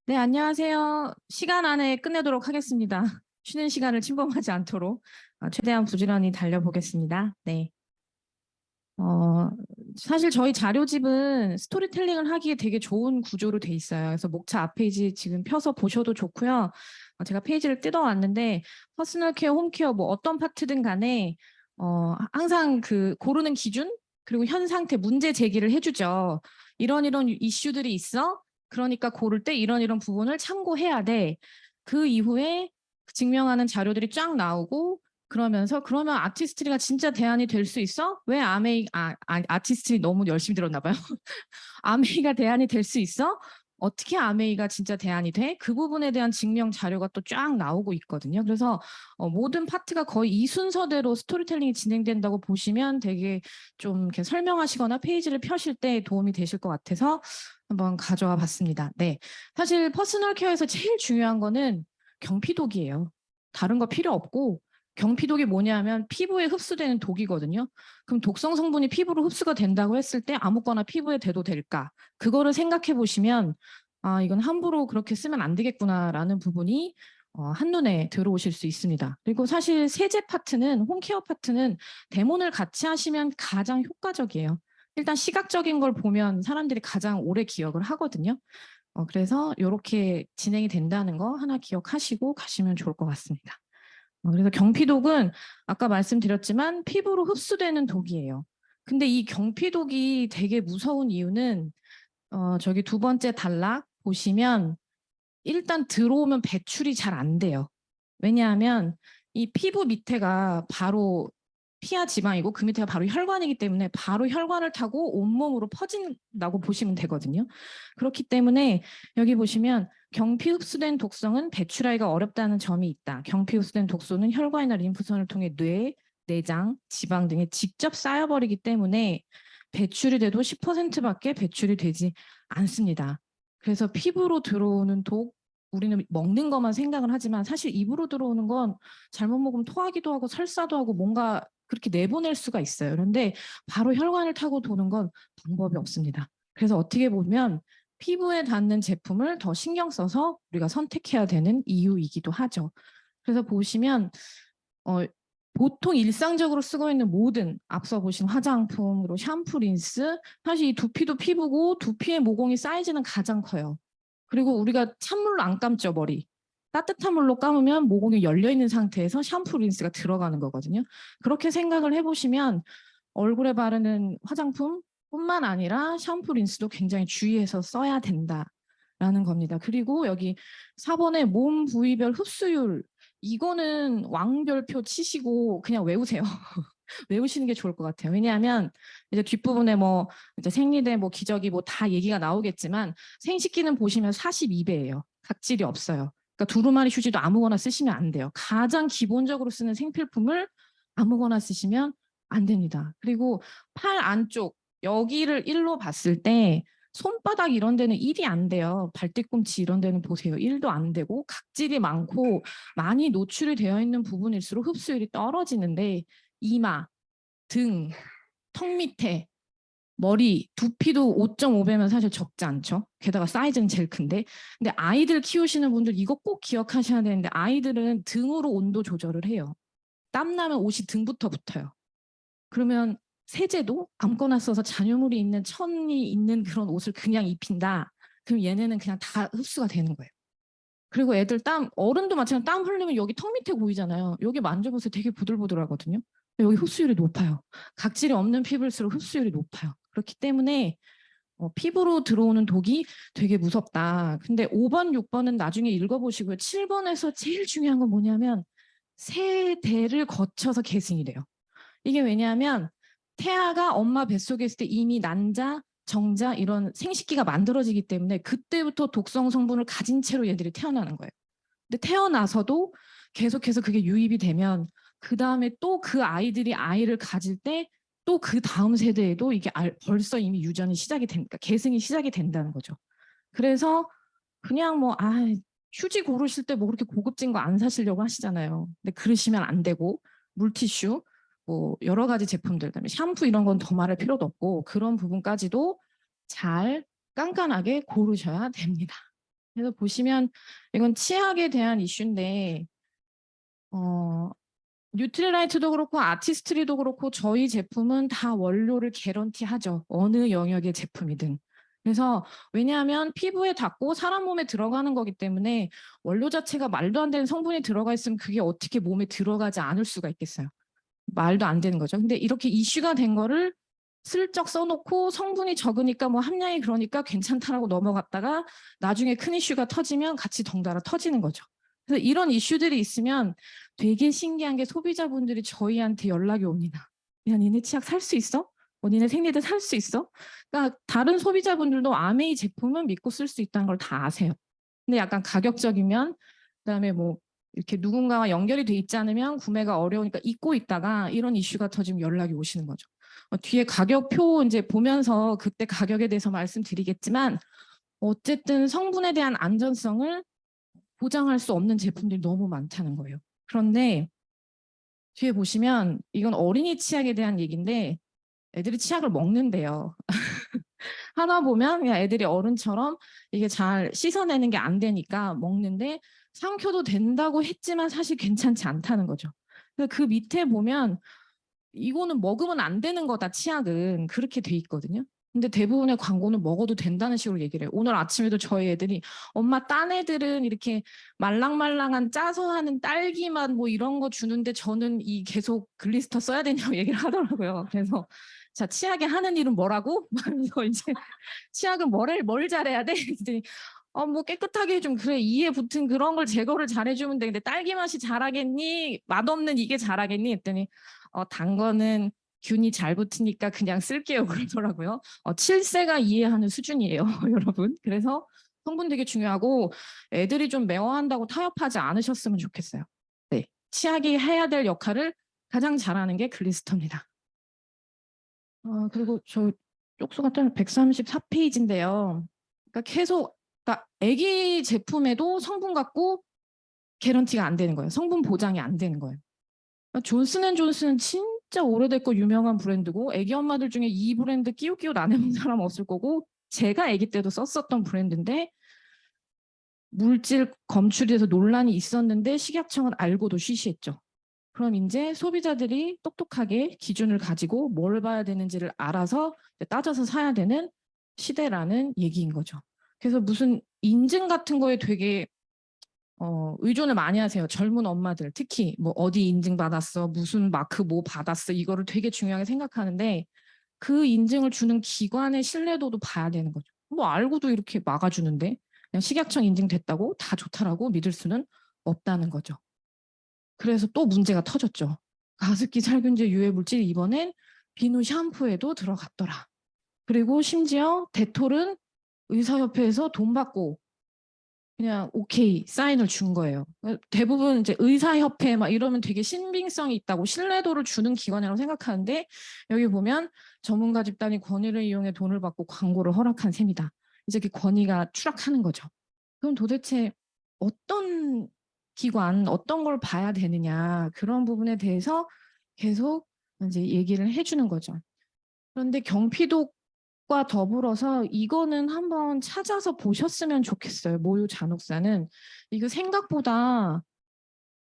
네, 안녕하세요. 시간 안에 끝내도록 하겠습니다. 쉬는 시간을 침범하지 않도록 최대한 부지런히 달려보겠습니다. 네. 어, 사실 저희 자료집은 스토리텔링을 하기에 되게 좋은 구조로 돼 있어요. 그래서 목차 앞 페이지 지금 펴서 보셔도 좋고요. 제가 페이지를 뜯어왔는데 퍼스널 케어, 홈케어 뭐 어떤 파트든 간에 항상 그 고르는 기준 그리고 현 상태 문제 제기를 해주죠. 이런 이슈들이 있어. 그러니까 고를 때 이런 부분을 참고해야 돼. 그 이후에 증명하는 자료들이 쫙 나오고 그러면서 그러면 아티스트리가 진짜 대안이 될 수 있어? 왜 아티스트리 너무 열심히 들었나 봐요. 아메이가 대안이 될 수 있어? 어떻게 아메이가 진짜 대안이 돼? 그 부분에 대한 증명 자료가 또 쫙 나오고 있거든요. 그래서 모든 파트가 거의 이 순서대로 스토리텔링이 진행된다고 보시면 되게 좀 이렇게 설명하시거나 페이지를 펴실 때 도움이 되실 것 같아서 한번 가져와 봤습니다. 네, 사실 퍼스널 케어에서 제일 중요한 거는 경피독이에요. 다른 거 필요 없고 경피독이 뭐냐면 피부에 흡수되는 독이거든요. 그럼 독성 성분이 피부로 흡수가 된다고 했을 때 아무거나 피부에 대도 될까? 그거를 생각해 보시면 아, 이건 함부로 그렇게 쓰면 안 되겠구나라는 부분이 한눈에 들어오실 수 있습니다. 그리고 사실 세제 파트는 홈케어 파트는 데모를 같이 하시면 가장 효과적이에요. 일단 시각적인 걸 보면 사람들이 가장 오래 기억을 하거든요. 그래서 이렇게 진행이 된다는 거 하나 기억하시고 가시면 좋을 것 같습니다. 그래서 경피독은 아까 말씀드렸지만 피부로 흡수되는 독이에요. 근데 이 경피독이 되게 무서운 이유는 저기 두 번째 단락 보시면 일단 들어오면 배출이 잘 안 돼요. 왜냐하면 이 피부 밑에가 바로 피하 지방이고 그 밑에가 바로 혈관이기 때문에 바로 혈관을 타고 온몸으로 퍼진다고 보시면 되거든요. 그렇기 때문에 여기 보시면 경피 흡수된 독성은 배출하기가 어렵다는 점이 있다. 경피 흡수된 독소는 혈관이나 림프선을 통해 뇌, 내장, 지방 등에 직접 쌓여버리기 때문에 배출이 돼도 10%밖에 배출이 되지 않습니다. 그래서 피부로 들어오는 독, 우리는 먹는 것만 생각을 하지만 사실 입으로 들어오는 건 잘못 먹으면 토하기도 하고 설사도 하고 뭔가 그렇게 내보낼 수가 있어요. 그런데 바로 혈관을 타고 도는 건 방법이 없습니다. 그래서 어떻게 보면 피부에 닿는 제품을 더 신경 써서 우리가 선택해야 되는 이유이기도 하죠. 그래서 보시면 보통 일상적으로 쓰고 있는 모든 앞서 보신 화장품, 그리고 샴푸, 린스, 사실 이 두피도 피부고 두피의 모공이 사이즈는 가장 커요. 그리고 우리가 찬물로 안 감죠, 머리. 따뜻한 물로 감으면 모공이 열려있는 상태에서 샴푸, 린스가 들어가는 거거든요. 그렇게 생각을 해보시면 얼굴에 바르는 화장품뿐만 아니라 샴푸, 린스도 굉장히 주의해서 써야 된다라는 겁니다. 그리고 여기 4번에 몸 부위별 흡수율, 이거는 왕별표 치시고 그냥 외우세요. 외우시는 게 좋을 것 같아요. 왜냐하면 이제 뒷부분에 뭐 이제 생리대, 뭐 기저귀 뭐 다 얘기가 나오겠지만 생식기는 보시면 42배예요. 각질이 없어요. 그러니까 두루마리 휴지도 아무거나 쓰시면 안 돼요. 가장 기본적으로 쓰는 생필품을 아무거나 쓰시면 안 됩니다. 그리고 팔 안쪽 여기를 1로 봤을 때 손바닥 이런 데는 1이 안 돼요. 발뒤꿈치 이런 데는 보세요. 1도 안 되고 각질이 많고 많이 노출이 되어 있는 부분일수록 흡수율이 떨어지는데 이마, 등, 턱 밑에, 머리, 두피도 5.5배면 사실 적지 않죠. 게다가 사이즈는 제일 큰데. 근데 아이들 키우시는 분들 이거 꼭 기억하셔야 되는데 아이들은 등으로 온도 조절을 해요. 땀 나면 옷이 등부터 붙어요. 그러면 세제도 아무거나 써서 잔여물이 있는 천이 있는 그런 옷을 그냥 입힌다. 그럼 얘네는 그냥 다 흡수가 되는 거예요. 그리고 애들 어른도 마찬가지로 땀 흘리면 여기 턱 밑에 보이잖아요. 여기 만져보세요. 되게 부들부들하거든요. 여기 흡수율이 높아요. 각질이 없는 피부일수록 흡수율이 높아요. 그렇기 때문에 피부로 들어오는 독이 되게 무섭다. 근데 5번, 6번은 나중에 읽어보시고요. 7번에서 제일 중요한 건 뭐냐면 세대를 거쳐서 계승이 돼요. 이게 왜냐하면 태아가 엄마 뱃속에 있을 때 이미 난자, 정자 이런 생식기가 만들어지기 때문에 그때부터 독성 성분을 가진 채로 얘들이 태어나는 거예요. 근데 태어나서도 계속해서 그게 유입이 되면 그 다음에 또 그 아이들이 아이를 가질 때 또 그 다음 세대에도 이게 벌써 이미 유전이 시작이 되니까 계승이 시작이 된다는 거죠. 그래서 그냥 뭐 휴지 고르실 때 뭐 그렇게 고급진 거 안 사시려고 하시잖아요. 근데 그러시면 안 되고 물티슈 뭐 여러 가지 제품들, 그다음에 샴푸 이런 건 더 말할 필요도 없고 그런 부분까지도 잘 깐깐하게 고르셔야 됩니다. 그래서 보시면 이건 치약에 대한 이슈인데 뉴트리라이트도 그렇고 아티스트리도 그렇고 저희 제품은 다 원료를 개런티하죠. 어느 영역의 제품이든. 그래서 왜냐하면 피부에 닿고 사람 몸에 들어가는 거기 때문에 원료 자체가 말도 안 되는 성분이 들어가 있으면 그게 어떻게 몸에 들어가지 않을 수가 있겠어요. 말도 안 되는 거죠. 근데 이렇게 이슈가 된 거를 슬쩍 써놓고 성분이 적으니까 뭐 함량이 그러니까 괜찮다라고 넘어갔다가 나중에 큰 이슈가 터지면 같이 덩달아 터지는 거죠. 그래서 이런 이슈들이 있으면 되게 신기한 게 소비자분들이 저희한테 연락이 옵니다. 야, 니네 치약 살 수 있어? 니네 생리대 살 수 있어? 그러니까 다른 소비자분들도 아메이 제품은 믿고 쓸 수 있다는 걸 다 아세요. 근데 약간 가격적이면 그다음에 뭐 이렇게 누군가와 연결이 돼 있지 않으면 구매가 어려우니까 잊고 있다가 이런 이슈가 터지면 연락이 오시는 거죠. 뒤에 가격표 이제 보면서 그때 가격에 대해서 말씀드리겠지만 어쨌든 성분에 대한 안전성을 보장할 수 없는 제품들이 너무 많다는 거예요. 그런데 뒤에 보시면 이건 어린이 치약에 대한 얘기인데 애들이 치약을 먹는데요. 하나 보면 그냥 애들이 어른처럼 이게 잘 씻어내는 게 안 되니까 먹는데 삼켜도 된다고 했지만 사실 괜찮지 않다는 거죠. 그 밑에 보면 이거는 먹으면 안 되는 거다, 치약은. 그렇게 돼 있거든요. 근데 대부분의 광고는 먹어도 된다는 식으로 얘기를 해요. 오늘 아침에도 저희 애들이 엄마 딴 애들은 이렇게 말랑말랑한 짜서 하는 딸기맛 뭐 이런 거 주는데 저는 이 계속 글리스터 써야 되냐고 얘기를 하더라고요. 그래서 자, 치약에 하는 일은 뭐라고? 하면서 이제 치약은 뭘 잘해야 돼? 그랬더니 뭐 깨끗하게 해주면 그래 이에 붙은 그런 걸 제거를 잘해주면 되는데 딸기 맛이 잘하겠니? 맛없는 이게 잘하겠니? 했더니 단 거는 균이 잘 붙으니까 그냥 쓸게요 그러더라고요. 7세가 이해하는 수준이에요 여러분. 그래서 성분 되게 중요하고 애들이 좀 매워한다고 타협하지 않으셨으면 좋겠어요. 네, 치약이 해야 될 역할을 가장 잘하는 게 글리스터입니다. 그리고 저 쪽수가 134페이지인데요. 그러니까 계속 그러니까 애기 제품에도 성분 갖고 개런티가 안 되는 거예요. 성분 보장이 안 되는 거예요. 그러니까 존슨앤존슨은 진짜 오래됐고 유명한 브랜드고 애기 엄마들 중에 이 브랜드 끼우끼우 안 해본 사람 없을 거고 제가 애기 때도 썼었던 브랜드인데 물질 검출에서 논란이 있었는데 식약청은 알고도 쉬쉬했죠. 그럼 이제 소비자들이 똑똑하게 기준을 가지고 뭘 봐야 되는지를 알아서 따져서 사야 되는 시대라는 얘기인 거죠. 그래서 무슨 인증 같은 거에 되게 의존을 많이 하세요. 젊은 엄마들 특히 뭐 어디 인증 받았어, 무슨 마크 뭐 받았어 이거를 되게 중요하게 생각하는데 그 인증을 주는 기관의 신뢰도도 봐야 되는 거죠. 뭐 알고도 이렇게 막아주는데 그냥 식약청 인증됐다고 다 좋다라고 믿을 수는 없다는 거죠. 그래서 또 문제가 터졌죠. 가습기 살균제 유해 물질이 이번엔 비누 샴푸에도 들어갔더라. 그리고 심지어 데톨은 의사협회에서 돈 받고 그냥 오케이 사인을 준 거예요. 대부분 이제 의사협회 막 이러면 되게 신빙성이 있다고 신뢰도를 주는 기관이라고 생각하는데 여기 보면 전문가 집단이 권위를 이용해 돈을 받고 광고를 허락한 셈이다. 이제 그 권위가 추락하는 거죠. 그럼 도대체 어떤 기관, 어떤 걸 봐야 되느냐 그런 부분에 대해서 계속 이제 얘기를 해주는 거죠. 그런데 경피독과 더불어서 이거는 한번 찾아서 보셨으면 좋겠어요. 모유 잔혹사는. 이거 생각보다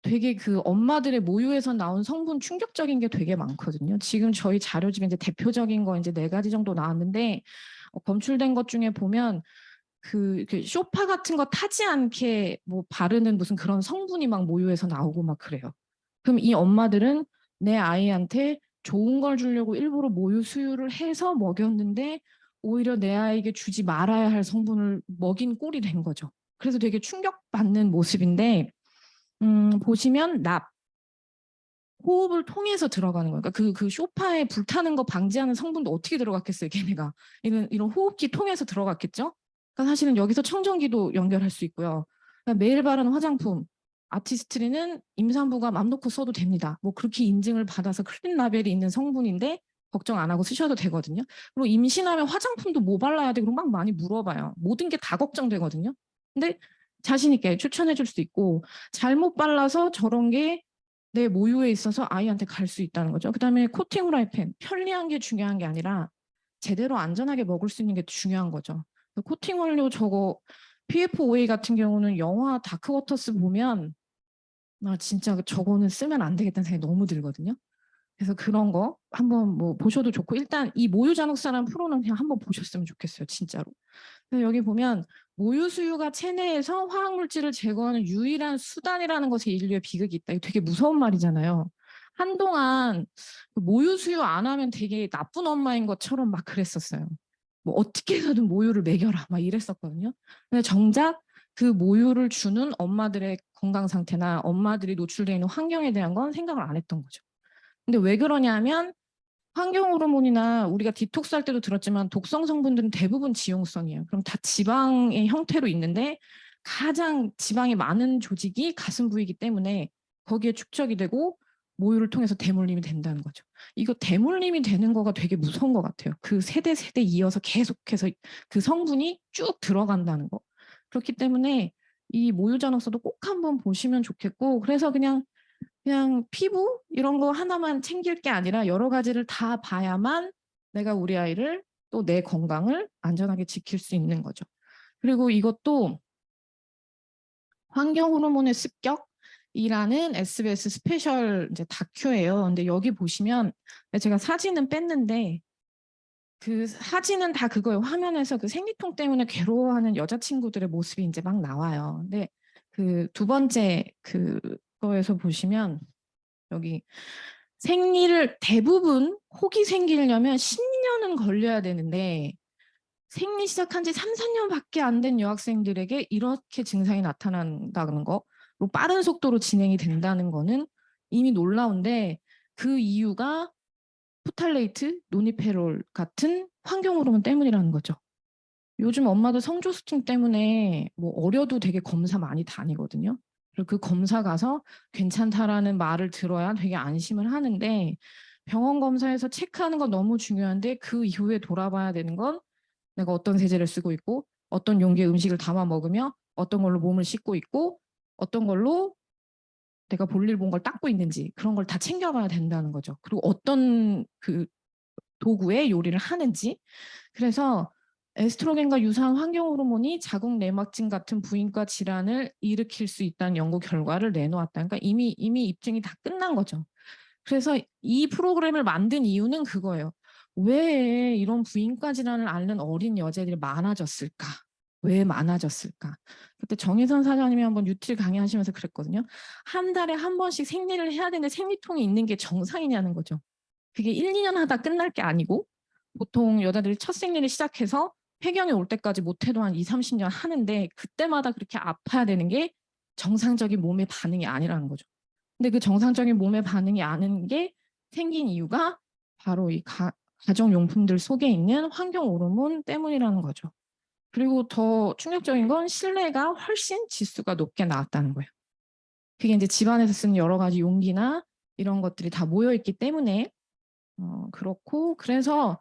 되게 그 엄마들의 모유에서 나온 성분 충격적인 게 되게 많거든요. 지금 저희 자료집에 이제 대표적인 거 이제 4가지 정도 나왔는데 검출된 것 중에 보면 그 쇼파 같은 거 타지 않게 뭐 바르는 무슨 그런 성분이 막 모유에서 나오고 막 그래요. 그럼 이 엄마들은 내 아이한테 좋은 걸 주려고 일부러 모유 수유를 해서 먹였는데 오히려 내 아이에게 주지 말아야 할 성분을 먹인 꼴이 된 거죠. 그래서 되게 충격받는 모습인데 보시면 납, 호흡을 통해서 들어가는 거예요. 그러니까 그 쇼파에 불타는 거 방지하는 성분도 어떻게 들어갔겠어요, 걔네가. 이런 호흡기 통해서 들어갔겠죠? 그러니까 사실은 여기서 청정기도 연결할 수 있고요. 그러니까 매일 바르는 화장품, 아티스트리는 임산부가 맘 놓고 써도 됩니다. 뭐 그렇게 인증을 받아서 클린 라벨이 있는 성분인데 걱정 안 하고 쓰셔도 되거든요. 그리고 임신하면 화장품도 뭐 발라야 돼? 그럼 막 많이 물어봐요. 모든 게 다 걱정되거든요. 근데 자신 있게 추천해 줄 수 있고 잘못 발라서 저런 게 내 모유에 있어서 아이한테 갈 수 있다는 거죠. 그다음에 코팅 후라이팬, 편리한 게 중요한 게 아니라 제대로 안전하게 먹을 수 있는 게 중요한 거죠. 코팅 원료 저거 PFOA 같은 경우는 영화 다크워터스 보면 진짜 저거는 쓰면 안 되겠다는 생각이 너무 들거든요. 그래서 그런 거 한번 뭐 보셔도 좋고, 일단 이 모유잔혹사라는 프로는 그냥 한번 보셨으면 좋겠어요, 진짜로. 그래서 여기 보면 모유수유가 체내에서 화학물질을 제거하는 유일한 수단이라는 것에 인류의 비극이 있다. 이거 되게 무서운 말이잖아요. 한동안 모유수유 안 하면 되게 나쁜 엄마인 것처럼 막 그랬었어요. 뭐 어떻게 해서든 모유를 먹여라 막 이랬었거든요. 근데 정작 그 모유를 주는 엄마들의 건강 상태나 엄마들이 노출되어 있는 환경에 대한 건 생각을 안 했던 거죠. 근데 왜 그러냐면 환경 호르몬이나 우리가 디톡스 할 때도 들었지만 독성 성분들은 대부분 지용성이에요. 그럼 다 지방의 형태로 있는데 가장 지방이 많은 조직이 가슴 부위이기 때문에 거기에 축적이 되고 모유를 통해서 대물림이 된다는 거죠. 이거 대물림이 되는 거가 되게 무서운 것 같아요. 그 세대 이어서 계속해서 그 성분이 쭉 들어간다는 거. 그렇기 때문에 이 모유잔혹사도 꼭 한번 보시면 좋겠고, 그래서 그냥 피부 이런 거 하나만 챙길 게 아니라 여러 가지를 다 봐야만 내가 우리 아이를 또 내 건강을 안전하게 지킬 수 있는 거죠. 그리고 이것도 환경 호르몬의 습격이라는 SBS 스페셜 이제 다큐예요. 근데 여기 보시면 제가 사진은 뺐는데 그 사진은 다 그거예요. 화면에서 그 생리통 때문에 괴로워하는 여자친구들의 모습이 이제 막 나와요. 근데 그 두 번째 그거에서 보시면 여기 생리를 대부분 혹이 생기려면 10년은 걸려야 되는데 생리 시작한 지 3, 4년밖에 안 된 여학생들에게 이렇게 증상이 나타난다는 거, 로 빠른 속도로 진행이 된다는 거는 이미 놀라운데, 그 이유가 포탈레이트, 노니페롤 같은 환경 호르몬 때문이라는 거죠. 요즘 엄마들 성조숙증 때문에 뭐 어려도 되게 검사 많이 다니거든요. 그리고 그 검사 가서 괜찮다라는 말을 들어야 되게 안심을 하는데, 병원 검사에서 체크하는 건 너무 중요한데 그 이후에 돌아봐야 되는 건 내가 어떤 세제를 쓰고 있고, 어떤 용기의 음식을 담아 먹으며, 어떤 걸로 몸을 씻고 있고, 어떤 걸로 내가 볼일 본 걸 닦고 있는지, 그런 걸 다 챙겨봐야 된다는 거죠. 그리고 어떤 그 도구에 요리를 하는지. 그래서 에스트로겐과 유사한 환경 호르몬이 자궁 내막증 같은 부인과 질환을 일으킬 수 있다는 연구 결과를 내놓았다. 그러니까 이미 입증이 다 끝난 거죠. 그래서 이 프로그램을 만든 이유는 그거예요. 왜 이런 부인과 질환을 앓는 어린 여자들이 많아졌을까? 왜 많아졌을까? 그때 정혜선 사장님이 한번 뉴트리 강의하시면서 그랬거든요. 한 달에 한 번씩 생리를 해야 되는데 생리통이 있는 게 정상이냐는 거죠. 그게 1, 2년 하다 끝날 게 아니고, 보통 여자들이 첫 생리를 시작해서 폐경이 올 때까지 못해도 한 2, 30년 하는데 그때마다 그렇게 아파야 되는 게 정상적인 몸의 반응이 아니라는 거죠. 근데 그 정상적인 몸의 반응이 아닌 게 생긴 이유가 바로 이 가정용품들 속에 있는 환경 호르몬 때문이라는 거죠. 그리고 더 충격적인 건 실내가 훨씬 지수가 높게 나왔다는 거예요. 그게 이제 집안에서 쓰는 여러 가지 용기나 이런 것들이 다 모여있기 때문에 그렇고, 그래서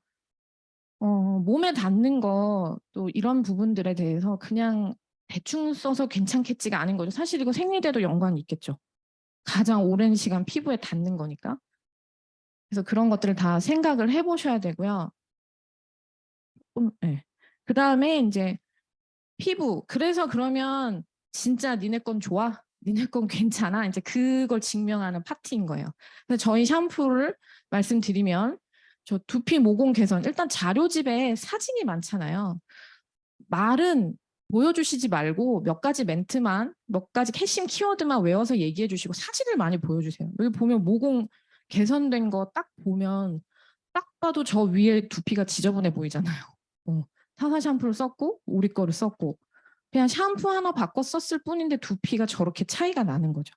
몸에 닿는 거 또 이런 부분들에 대해서 그냥 대충 써서 괜찮겠지가 않은 거죠. 사실 이거 생리대도 연관이 있겠죠. 가장 오랜 시간 피부에 닿는 거니까. 그래서 그런 것들을 다 생각을 해보셔야 되고요. 네. 그 다음에 이제 피부. 그래서 그러면 진짜 니네 건 좋아? 니네 건 괜찮아? 이제 그걸 증명하는 파트인 거예요. 그래서 저희 샴푸를 말씀드리면 저 두피 모공 개선. 일단 자료집에 사진이 많잖아요. 말은 보여주시지 말고 몇 가지 멘트만, 몇 가지 핵심 키워드만 외워서 얘기해 주시고 사진을 많이 보여주세요. 여기 보면 모공 개선된 거 딱 보면 딱 봐도 저 위에 두피가 지저분해 보이잖아요. 사사 샴푸를 썼고 우리 거를 썼고 그냥 샴푸 하나 바꿔 썼을 뿐인데 두피가 저렇게 차이가 나는 거죠.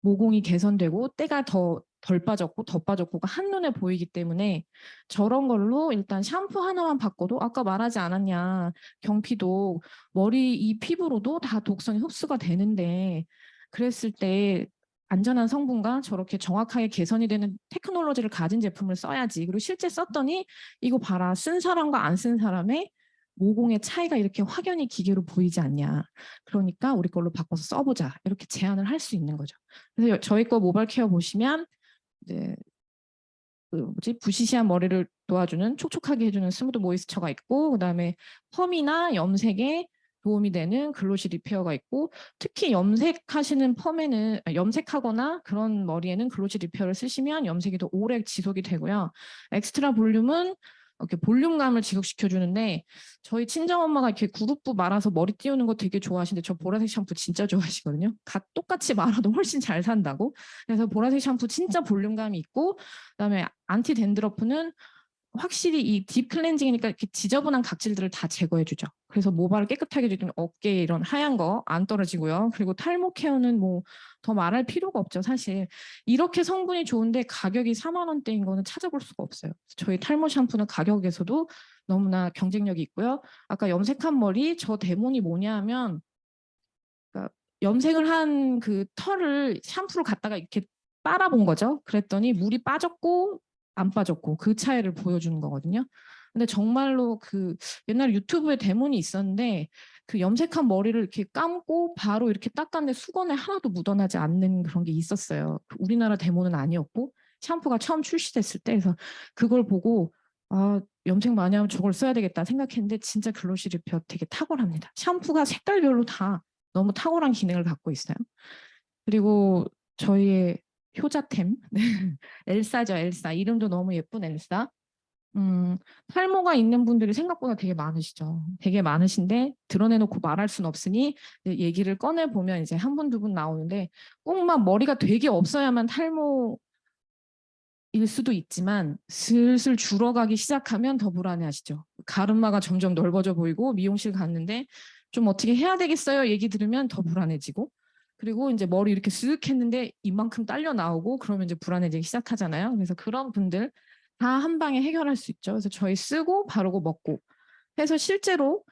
모공이 개선되고 때가 덜 빠졌고 더 빠졌고가 한눈에 보이기 때문에 저런 걸로 일단 샴푸 하나만 바꿔도 아까 말하지 않았냐, 경피도 머리 이 피부로도 다 독성이 흡수가 되는데 그랬을 때 안전한 성분과 저렇게 정확하게 개선이 되는 테크놀로지를 가진 제품을 써야지. 그리고 실제 썼더니 이거 봐라, 쓴 사람과 안 쓴 사람의 모공의 차이가 이렇게 확연히 기계로 보이지 않냐. 그러니까 우리 걸로 바꿔서 써보자. 이렇게 제안을 할 수 있는 거죠. 그래서 저희 거 모발 케어 보시면 이제 부시시한 머리를 도와주는 촉촉하게 해주는 스무드 모이스처가 있고, 그다음에 펌이나 염색에 도움이 되는 글로시 리페어가 있고, 특히 염색하시는 펌에는 염색하거나 그런 머리에는 글로시 리페어를 쓰시면 염색이 더 오래 지속이 되고요. 엑스트라 볼륨은 이렇게 볼륨감을 지속시켜 주는데, 저희 친정엄마가 이렇게 구룹부 말아서 머리 띄우는 거 되게 좋아하시는데 저 보라색 샴푸 진짜 좋아하시거든요. 똑같이 말아도 훨씬 잘 산다고. 그래서 보라색 샴푸 진짜 볼륨감이 있고, 그다음에 안티 댄드러프는 확실히 이 딥 클렌징이니까 이렇게 지저분한 각질들을 다 제거해주죠. 그래서 모발을 깨끗하게 해주더니 어깨에 이런 하얀 거 안 떨어지고요. 그리고 탈모 케어는 뭐 더 말할 필요가 없죠. 사실 이렇게 성분이 좋은데 가격이 4만 원대인 거는 찾아볼 수가 없어요. 저희 탈모 샴푸는 가격에서도 너무나 경쟁력이 있고요. 아까 염색한 머리 저 대문이 뭐냐 하면, 그러니까 염색을 한 그 털을 샴푸를 갖다가 이렇게 빨아본 거죠. 그랬더니 물이 빠졌고 안 빠졌고 그 차이를 보여주는 거거든요. 근데 정말로 그 옛날 유튜브에 데몬이 있었는데, 그 염색한 머리를 이렇게 감고 바로 이렇게 닦았는데 수건에 하나도 묻어나지 않는 그런 게 있었어요. 우리나라 데몬은 아니었고 샴푸가 처음 출시됐을 때. 그래서 그걸 보고 아, 염색 많이 하면 저걸 써야 되겠다 생각했는데 진짜 글로시 리페어 되게 탁월합니다. 샴푸가 색깔별로 다 너무 탁월한 기능을 갖고 있어요. 그리고 저희의 효자템 엘사죠. 엘사. 이름도 너무 예쁜 엘사. 탈모가 있는 분들이 생각보다 되게 많으시죠. 되게 많으신데 드러내놓고 말할 수는 없으니 얘기를 꺼내보면 이제 한 분, 두 분 나오는데, 꼭 막 머리가 되게 없어야만 탈모일 수도 있지만 슬슬 줄어가기 시작하면 더 불안해하시죠. 가르마가 점점 넓어져 보이고 미용실 갔는데 좀 어떻게 해야 되겠어요? 얘기 들으면 더 불안해지고, 그리고 이제 머리 이렇게 쓱 했는데 이만큼 딸려 나오고 그러면 이제 불안해지기 시작하잖아요. 그래서 그런 분들 다 한 방에 해결할 수 있죠. 그래서 저희 쓰고 바르고 먹고 해서 실제로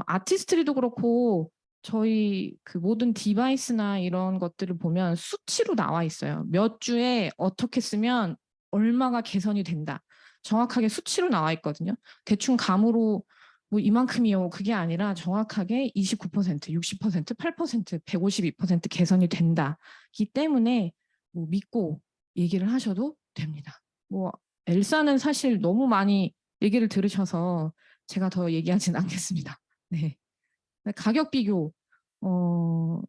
아티스트리도 그렇고 저희 그 모든 디바이스나 이런 것들을 보면 수치로 나와 있어요. 몇 주에 어떻게 쓰면 얼마가 개선이 된다. 정확하게 수치로 나와 있거든요. 대충 감으로 뭐 이만큼이요. 그게 아니라 정확하게 29%, 60%, 8%, 152% 개선이 된다기 때문에 뭐 믿고 얘기를 하셔도 됩니다. 뭐 엘사는 사실 너무 많이 얘기를 들으셔서 제가 더 얘기하진 않겠습니다. 네. 가격 비교.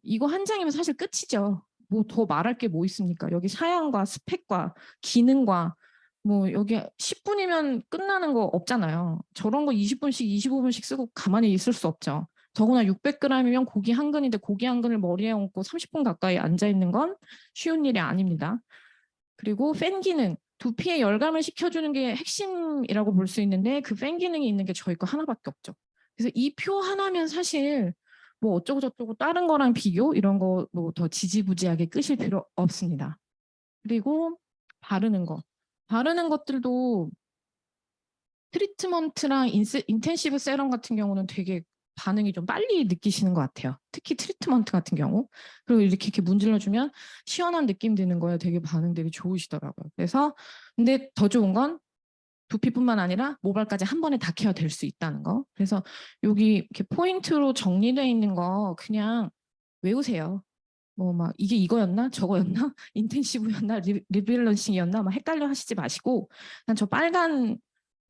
이거 한 장이면 사실 끝이죠. 뭐 더 말할 게 뭐 있습니까? 여기 사양과 스펙과 기능과 뭐 여기 10분이면 끝나는 거 없잖아요. 저런 거 20분씩 25분씩 쓰고 가만히 있을 수 없죠. 더구나 600g이면 고기 한 근인데 고기 한 근을 머리에 얹고 30분 가까이 앉아 있는 건 쉬운 일이 아닙니다. 그리고 팬 기능, 두피에 열감을 식혀주는 게 핵심이라고 볼 수 있는데 그 팬 기능이 있는 게 저희 거 하나밖에 없죠. 그래서 이 표 하나면 사실 뭐 어쩌고 저쩌고 다른 거랑 비교 이런 거 뭐 더 지지부지하게 끄실 필요 없습니다. 그리고 바르는 거. 바르는 것들도 트리트먼트랑 인텐시브 세럼 같은 경우는 되게 반응이 좀 빨리 느끼시는 것 같아요. 특히 트리트먼트 같은 경우. 그리고 이렇게 문질러주면 시원한 느낌 드는 거에 되게 반응들이 좋으시더라고요. 그래서 근데 더 좋은 건 두피뿐만 아니라 모발까지 한 번에 다 케어될 수 있다는 거. 그래서 여기 이렇게 포인트로 정리되어 있는 거 그냥 외우세요. 뭐 막 이게 이거였나 저거였나 인텐시브였나 리밸런싱이었나 막 헷갈려 하시지 마시고 그냥 저 빨간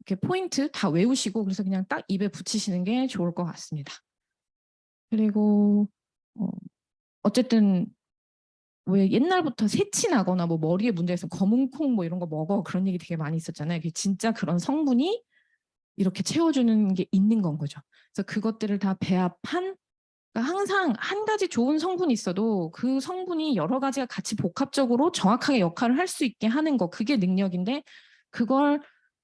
이렇게 포인트 다 외우시고 그래서 그냥 딱 입에 붙이시는 게 좋을 것 같습니다. 그리고 어쨌든 왜 옛날부터 새치 나거나 뭐 머리에 문제 있으면 검은 콩 뭐 이런 거 먹어 그런 얘기 되게 많이 있었잖아요. 그게 진짜 그런 성분이 이렇게 채워주는 게 있는 건 거죠. 그래서 그것들을 다 배합한, 그러니까 항상 한 가지 좋은 성분이 있어도 그 성분이 여러 가지가 같이 복합적으로 정확하게 역할을 할 수 있게 하는 거, 그게 능력인데 그걸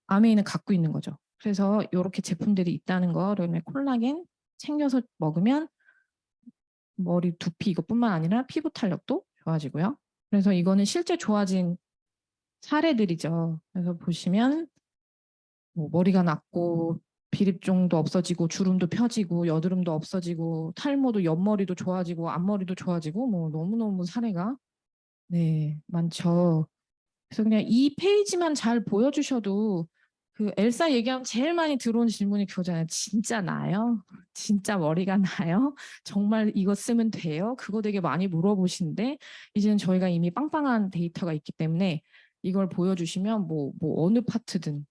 아메이는 갖고 있는 거죠. 그래서 이렇게 제품들이 있다는 거, 그다음에 콜라겐 챙겨서 먹으면 머리 두피 이것뿐만 아니라 피부 탄력도 좋아지고요. 그래서 이거는 실제 좋아진 사례들이죠. 그래서 보시면 뭐 머리가 났고 비립종도 없어지고 주름도 펴지고 여드름도 없어지고 탈모도 옆머리도 좋아지고 앞머리도 좋아지고 뭐 너무너무 사례가 네 많죠. 그래서 그냥 이 페이지만 잘 보여주셔도 그 엘사 얘기하면 제일 많이 들어온 질문이 그거잖아요. 진짜 나요? 진짜 머리가 나요? 정말 이거 쓰면 돼요? 그거 되게 많이 물어보시는데 이제는 저희가 이미 빵빵한 데이터가 있기 때문에 이걸 보여주시면 뭐 어느 파트든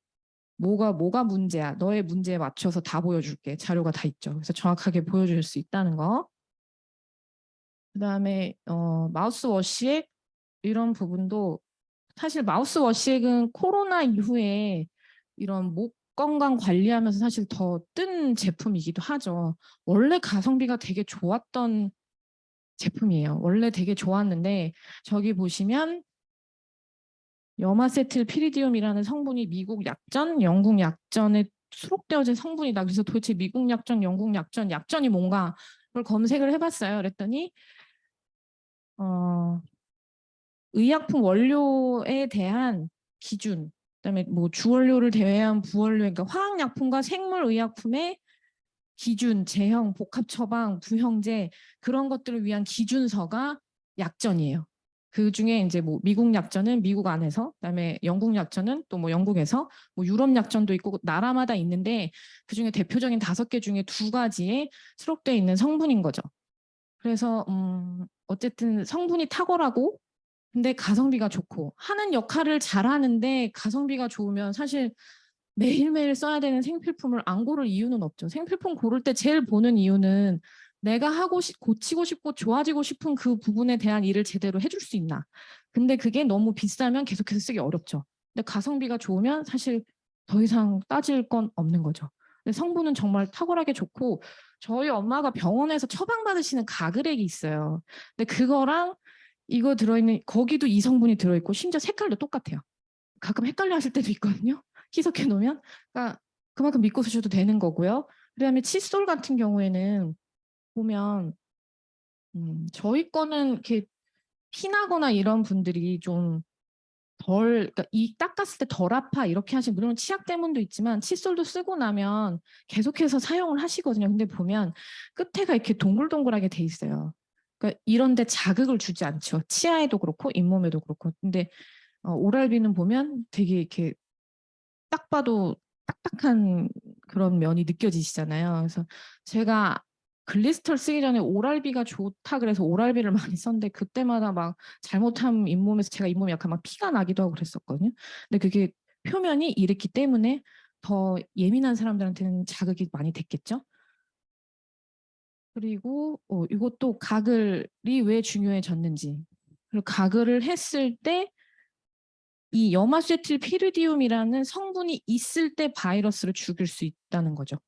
뭐가 문제야. 너의 문제에 맞춰서 다 보여줄게. 자료가 다 있죠. 그래서 정확하게 보여줄 수 있다는 거. 그다음에 마우스워시액 이런 부분도 사실 마우스워시액은 코로나 이후에 이런 목 건강 관리하면서 사실 더 뜬 제품이기도 하죠. 원래 가성비가 되게 좋았던 제품이에요. 원래 되게 좋았는데 저기 보시면 여마세틸 피리디움이라는 성분이 미국 약전, 영국 약전에 수록되어진 성분이다. 그래서 도대체 미국 약전, 영국 약전, 약전이 뭔가 그걸 검색을 해봤어요. 그랬더니 의약품 원료에 대한 기준, 그다음에 뭐 주원료를 제외한 부원료, 그러니까 화학약품과 생물의약품의 기준, 제형, 복합 처방, 부형제 그런 것들을 위한 기준서가 약전이에요. 그 중에 이제 뭐 미국 약전은 미국 안에서, 그다음에 영국 약전은 또 뭐 영국에서, 뭐 유럽 약전도 있고 나라마다 있는데 그 중에 대표적인 5개 중에 2가지에 수록되어 있는 성분인 거죠. 그래서 어쨌든 성분이 탁월하고 근데 가성비가 좋고 하는 역할을 잘하는데 가성비가 좋으면 사실 매일매일 써야 되는 생필품을 안 고를 이유는 없죠. 생필품 고를 때 제일 보는 이유는 내가 고치고 싶고 좋아지고 싶은 그 부분에 대한 일을 제대로 해줄 수 있나. 근데 그게 너무 비싸면 계속해서 쓰기 어렵죠. 근데 가성비가 좋으면 사실 더 이상 따질 건 없는 거죠. 근데 성분은 정말 탁월하게 좋고 저희 엄마가 병원에서 처방받으시는 가글액이 있어요. 근데 그거랑 이거 들어있는 거기도 이 성분이 들어있고 심지어 색깔도 똑같아요. 가끔 헷갈려 하실 때도 있거든요. 희석해 놓으면. 그러니까 그만큼 믿고 쓰셔도 되는 거고요. 그다음에 칫솔 같은 경우에는 보면 저희 거는 이렇게 피나거나 이런 분들이 좀 그러니까 이 닦았을 때 덜 아파 이렇게 하시면 물론 치약 때문도 있지만 칫솔도 쓰고 나면 계속해서 사용을 하시거든요. 근데 보면 끝에가 이렇게 동글동글하게 돼 있어요. 그러니까 이런 데 자극을 주지 않죠. 치아에도 그렇고 잇몸에도 그렇고. 근데 오랄비는 보면 되게 이렇게 딱 봐도 딱딱한 그런 면이 느껴지시잖아요. 그래서 제가 글리스털 쓰기 전에 오랄비가 좋다 그래서 오랄비를 많이 썼는데 그때마다 막 잘못하면 잇몸에서 제가 잇몸이 약간 막 피가 나기도 하고 그랬었거든요. 근데 그게 표면이 이랬기 때문에 더 예민한 사람들한테는 자극이 많이 됐겠죠. 그리고 이것도 가글이 왜 중요해졌는지. 그리고 가글을 했을 때 이 염화세틸피리디움이라는 성분이 있을 때 바이러스를 죽일 수 있다는 거죠.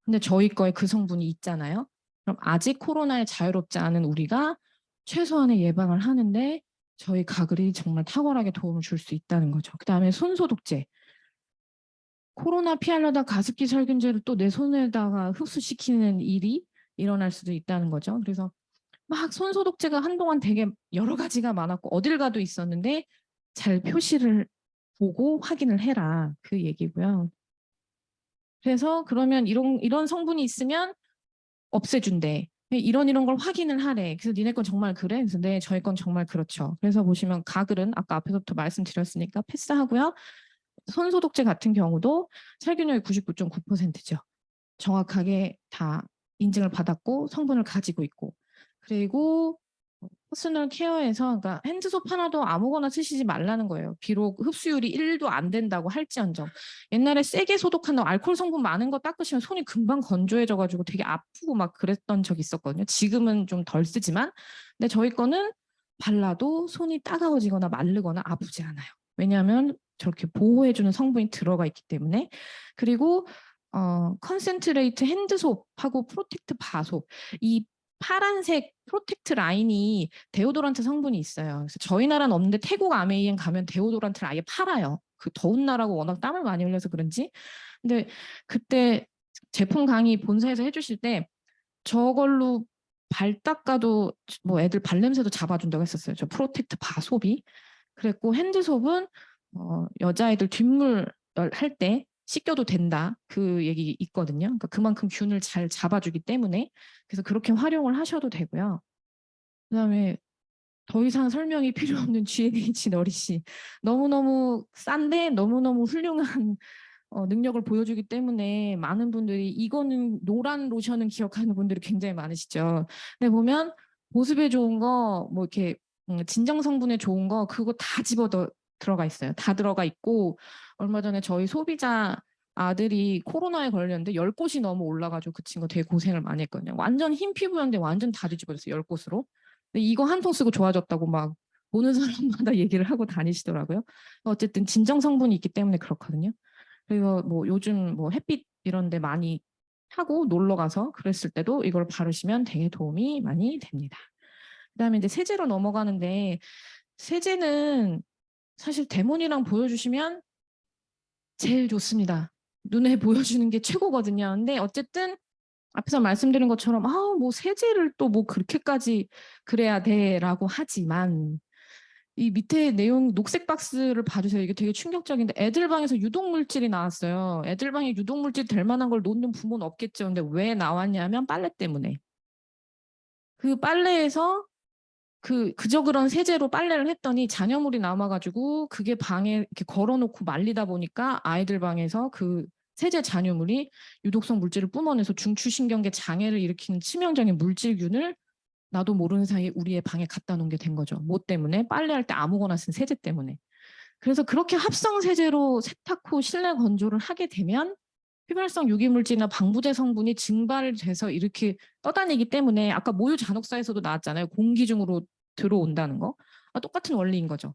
근데 저희 거에 그 성분이 있잖아요. 그럼 아직 코로나에 자유롭지 않은 우리가 최소한의 예방을 하는데 저희 가글이 정말 탁월하게 도움을 줄 수 있다는 거죠. 그다음에 손소독제. 코로나 피하려다 가습기 살균제를 또 내 손에다가 흡수시키는 일이 일어날 수도 있다는 거죠. 그래서 막 손소독제가 한동안 되게 여러 가지가 많았고 어딜 가도 있었는데 잘 표시를 보고 확인을 해라. 그 얘기고요. 그래서 그러면 이런 성분이 있으면 없애준대. 이런 걸 확인을 하래. 그래서 니네 건 정말 그래? 그래서 네, 저희 건 정말 그렇죠. 그래서 보시면 가글은 아까 앞에서부터 말씀드렸으니까 패스하고요. 손소독제 같은 경우도 살균율이 99.9%죠. 정확하게 다 인증을 받았고 성분을 가지고 있고 그리고 퍼스널 케어에서 그러니까 핸드소프 하나도 아무거나 쓰시지 말라는 거예요. 비록 흡수율이 1도 안 된다고 할지언정. 옛날에 세게 소독한다고 알코올 성분 많은 거 닦으시면 손이 금방 건조해져가지고 되게 아프고 막 그랬던 적이 있었거든요. 지금은 좀 덜 쓰지만 근데 저희 거는 발라도 손이 따가워지거나 마르거나 아프지 않아요. 왜냐하면 저렇게 보호해주는 성분이 들어가 있기 때문에 그리고 컨센트레이트 핸드소프하고 프로텍트 바소 이 파란색 프로텍트 라인이 데오도란트 성분이 있어요. 그래서 저희 나라는 없는데 태국 아메이엔 가면 데오도란트를 아예 팔아요. 그 더운 나라고 워낙 땀을 많이 흘려서 그런지. 근데 그때 제품 강의 본사에서 해주실 때 저걸로 발 닦아도 뭐 애들 발냄새도 잡아준다고 했었어요. 저 프로텍트 바소비. 그랬고 핸드소프는 여자애들 뒷물 할 때 씻겨도 된다. 그 얘기 있거든요. 그러니까 그만큼 균을 잘 잡아주기 때문에 그래서 그렇게 활용을 하셔도 되고요. 그다음에 더 이상 설명이 필요 없는 GNH 너리시 너무너무 싼데 너무너무 훌륭한 능력을 보여주기 때문에 많은 분들이 이거는 노란 로션은 기억하는 분들이 굉장히 많으시죠. 근데 보면 보습에 좋은 거, 뭐 이렇게 진정 성분에 좋은 거 그거 다 집어 들어가 있어요. 다 들어가 있고 얼마 전에 저희 소비자 아들이 코로나에 걸렸는데 10곳이 너무 올라가지고 그 친구 되게 고생을 많이 했거든요. 완전 흰 피부였는데 완전 다 뒤집어졌어요. 10곳으로. 근데 이거 한 통 쓰고 좋아졌다고 막 보는 사람마다 얘기를 하고 다니시더라고요. 어쨌든 진정 성분이 있기 때문에 그렇거든요. 그리고 뭐 요즘 뭐 햇빛 이런 데 많이 하고 놀러 가서 그랬을 때도 이걸 바르시면 되게 도움이 많이 됩니다. 그다음에 이제 세제로 넘어가는데 세제는 사실 데몬이랑 보여주시면 제일 좋습니다. 눈에 보여주는 게 최고거든요. 근데 어쨌든 앞에서 말씀드린 것처럼 뭐 세제를 또 뭐 그렇게까지 그래야 돼라고 하지만 이 밑에 내용 녹색 박스를 봐주세요. 이게 되게 충격적인데 애들 방에서 유독 물질이 나왔어요. 애들 방에 유독 물질 될 만한 걸 놓는 부모는 없겠죠. 근데 왜 나왔냐면 빨래 때문에. 그 빨래에서 그저 그런 세제로 빨래를 했더니 잔여물이 남아가지고 그게 방에 이렇게 걸어놓고 말리다 보니까 아이들 방에서 그 세제 잔여물이 유독성 물질을 뿜어내서 중추신경계 장애를 일으키는 치명적인 물질균을 나도 모르는 사이에 우리의 방에 갖다 놓은 게 된 거죠. 뭐 때문에? 빨래할 때 아무거나 쓴 세제 때문에. 그래서 그렇게 합성 세제로 세탁 후 실내 건조를 하게 되면 휘발성 유기물질이나 방부제 성분이 증발돼서 이렇게 떠다니기 때문에 아까 모유 잔혹사에서도 나왔잖아요. 공기 중으로 들어온다는 거. 똑같은 원리인 거죠.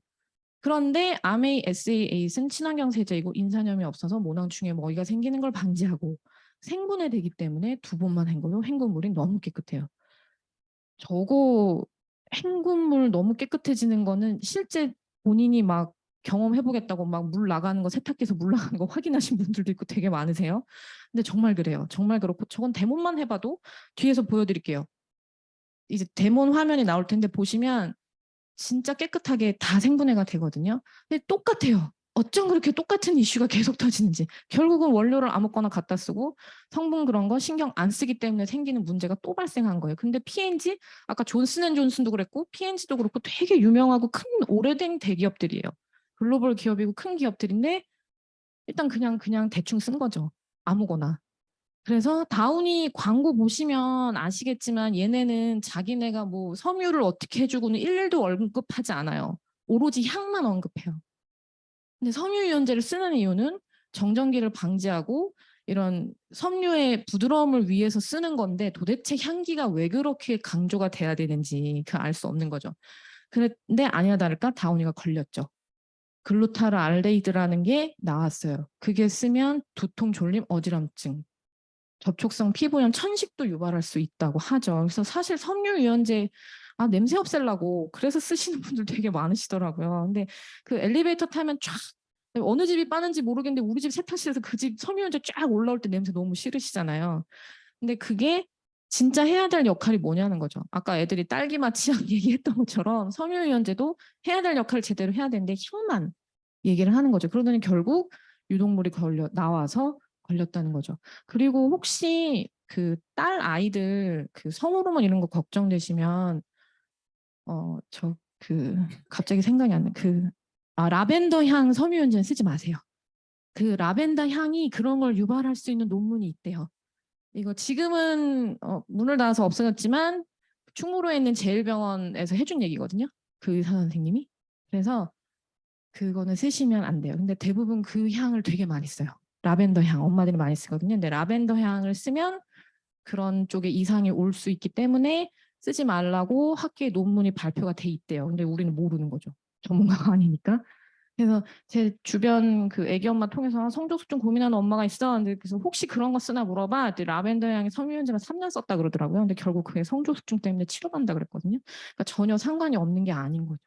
그런데 아메이 SA8은 친환경 세제이고 인산염이 없어서 모낭충에 먹이가 생기는 걸 방지하고 생분해되기 때문에 2번만 헹궈도 헹군물이 너무 깨끗해요. 저거 헹군물 너무 깨끗해지는 거는 실제 본인이 막 경험해보겠다고 막 물 나가는 거 세탁기에서 물 나가는 거 확인하신 분들도 있고 되게 많으세요. 근데 정말 그래요. 정말 그렇고 저건 데몬만 해봐도 뒤에서 보여드릴게요. 이제 데몬 화면이 나올 텐데 보시면 진짜 깨끗하게 다 생분해가 되거든요. 근데 똑같아요. 어쩜 그렇게 똑같은 이슈가 계속 터지는지. 결국은 원료를 아무거나 갖다 쓰고 성분 그런 거 신경 안 쓰기 때문에 생기는 문제가 또 발생한 거예요. 근데 P&G, 아까 존슨앤존슨도 그랬고 P&G도 그렇고 되게 유명하고 큰 오래된 대기업들이에요. 글로벌 기업이고 큰 기업들인데 일단 그냥 대충 쓴 거죠. 아무거나. 그래서 다우니 광고 보시면 아시겠지만 얘네는 자기네가 뭐 섬유를 어떻게 해주고는 일일도 언급하지 않아요. 오로지 향만 언급해요. 근데 섬유유연제를 쓰는 이유는 정전기를 방지하고 이런 섬유의 부드러움을 위해서 쓰는 건데 도대체 향기가 왜 그렇게 강조가 돼야 되는지 알 수 없는 거죠. 그런데 아니나 다를까 다우니가 걸렸죠. 글루타르 알데히드라는 게 나왔어요. 그게 쓰면 두통, 졸림, 어지럼증, 접촉성 피부염, 천식도 유발할 수 있다고 하죠. 그래서 사실 섬유유연제 냄새 없애려고 그래서 쓰시는 분들 되게 많으시더라고요. 근데 그 엘리베이터 타면 쫙 어느 집이 빠는지 모르겠는데 우리 집 세탁실에서 그 집 섬유유연제 쫙 올라올 때 냄새 너무 싫으시잖아요. 근데 그게 진짜 해야 될 역할이 뭐냐는 거죠. 아까 애들이 딸기맛 취향 얘기했던 것처럼 섬유유연제도 해야 될 역할을 제대로 해야 되는데 향만 얘기를 하는 거죠. 그러더니 결국 유독물이 나와서 걸렸다는 거죠. 그리고 혹시 그 딸 아이들 그 성호르몬 이런 거 걱정되시면 갑자기 생각이 안 나. 라벤더 향 섬유유연제는 쓰지 마세요. 그 라벤더 향이 그런 걸 유발할 수 있는 논문이 있대요. 이거 지금은 문을 닫아서 없어졌지만 충무로에 있는 제일병원에서 해준 얘기거든요. 그 의사 선생님이. 그래서 그거는 쓰시면 안 돼요. 근데 대부분 그 향을 되게 많이 써요. 라벤더 향 엄마들이 많이 쓰거든요. 근데 라벤더 향을 쓰면 그런 쪽에 이상이 올 수 있기 때문에 쓰지 말라고 학계에 논문이 발표가 돼 있대요. 근데 우리는 모르는 거죠. 전문가가 아니니까. 그래서 제 주변 그 애기 엄마 통해서 성적수 좀 고민하는 엄마가 있어. 근데 그래서 혹시 그런 거 쓰나 물어봐. 라벤더 향이 섬유유연제만 3년 썼다 그러더라고요. 근데 결국 그게 성적수증 때문에 치료받는다 그랬거든요. 그러니까 전혀 상관이 없는 게 아닌 거죠.